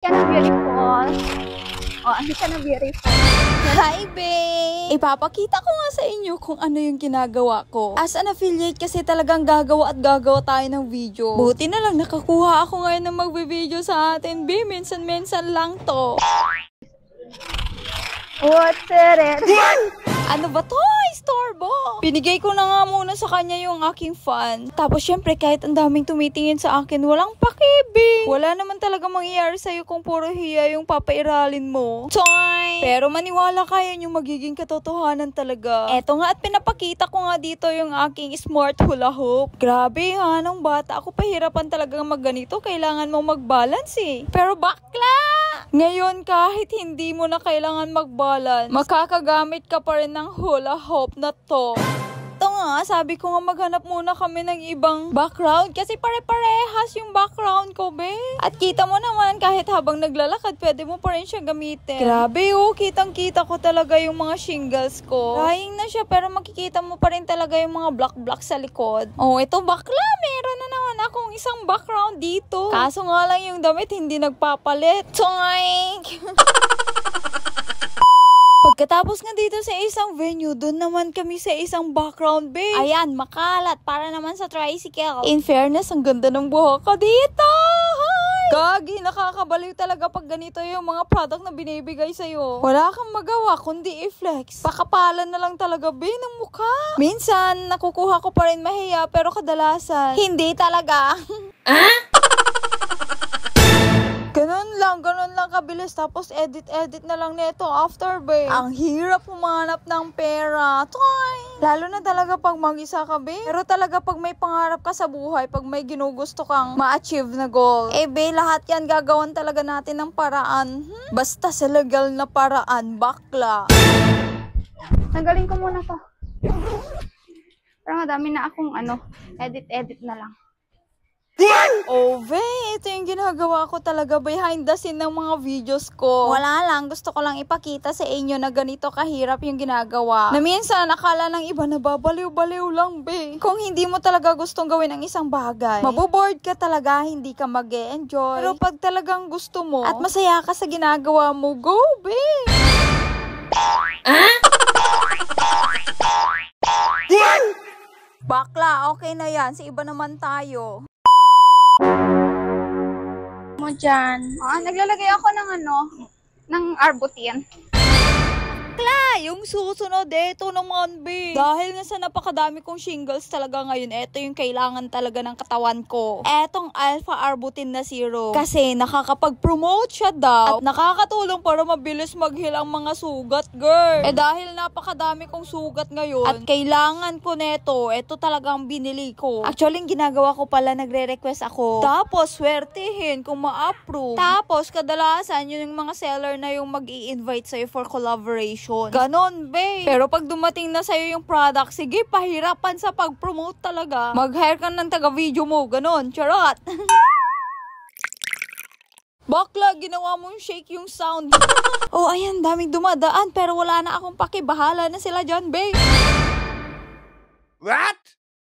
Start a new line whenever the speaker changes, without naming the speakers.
Ka na beautiful. Oh, ano ka na beautiful.
Hi, babe! Ipapakita ko nga sa inyo kung ano yung ginagawa ko. As an affiliate kasi talagang gagawa at gagawa tayo ng video. Buti na lang nakakuha ako ngayon ng magbe-video sa atin, babe. Minsan-minsan lang to.
What's it?
Ano ba to? Istorbo! Binigay ko na nga muna sa kanya yung aking fan. Tapos syempre kahit ang daming tumitingin sa akin, walang pakibig. Wala naman talaga mangyayari sa'yo kung puro hiya yung papairalin mo. Toy! Pero maniwala kayo yung magiging katotohanan talaga. Eto nga at pinapakita ko nga dito yung aking smart hula hoop. Grabe ha, nung bata ako pahirapan talaga magganito. Kailangan mo mag-balance eh. Pero bakla! Ngayon kahit hindi mo na kailangan mag-balance, makakagamit ka pa rin ng hula hoop na to. Ito nga, sabi ko nga maghanap muna kami ng ibang background kasi pare-parehas yung background ko, be. At kita mo naman kahit habang naglalakad, pwede mo pa rin siya gamitin. Grabe oh, kitang-kita ko talaga yung mga shingles ko. Drying na siya pero makikita mo pa rin talaga yung mga black-black sa likod. Oh, ito bakla, meron na naman akong isang background dito. Kaso nga lang yung damit hindi nagpapalit. Toink! Pagkatapos nga dito sa isang venue, doon naman kami sa isang background, babe. Ayan, makalat. Para naman sa tricycle. In fairness, ang ganda ng buhok ko dito. Hi! Gagi, nakakabaliw talaga pag ganito yung mga product na binibigay sa'yo. Wala kang magawa kundi i-flex. Pakapalan na lang talaga, babe, ng mukha. Minsan, nakukuha ko pa rin mahiya, pero kadalasan, hindi talaga. Ganun lang kabilis. Tapos edit na lang nito after, babe. Ang hirap humanap ng pera. Toy! Lalo na talaga pag mag-isa ka, babe. Pero talaga pag may pangarap ka sa buhay, pag may ginugusto kang ma-achieve na goal, eh, babe, lahat yan gagawan talaga natin ng paraan. Basta sa legal na paraan, bakla.
Nagaling ko muna to. Pero madami na akong edit na lang.
Oh, babe, ito yung ginagawa ko talaga behind the scene ng mga videos ko. Wala lang, gusto ko lang ipakita sa inyo na ganito kahirap yung ginagawa. Na minsan, akala ng iba na babaliw-baliw lang, babe. Kung hindi mo talaga gustong gawin ang isang bagay, maboboard ka talaga, hindi ka mag-e-enjoy. Pero pag talagang gusto mo, at masaya ka sa ginagawa mo, go, babe! Bakla, okay na yan. Sa iba naman tayo.
Mo dyan. Naglalagay ako ng arbutin.
Yung susunod, eto naman, babe. Dahil nga sa napakadami kong shingles talaga ngayon, eto yung kailangan talaga ng katawan ko. Etong Alpha Arbutin na Zero. Kasi nakakapag-promote siya daw at nakakatulong para mabilis maghilang mga sugat, girl. Eh dahil napakadami kong sugat ngayon at kailangan ko neto, eto talagang binili ko. Actually, yung ginagawa ko pala, nagre-request ako. Tapos, swertihin kung ma-approve. Tapos, kadalasan, yun yung mga seller na yung mag-i-invite sa'yo for collaboration. Ganon, babe. Pero pag dumating na sa'yo yung product, sige, pahirapan sa pag-promote talaga. Mag-hire ka ng taga-video mo. Ganon, charot. Bakla, ginawa mong shake yung sound. Oh, ayan, daming dumadaan. Pero wala na akong paki. Bahala na sila dyan, babe.
What?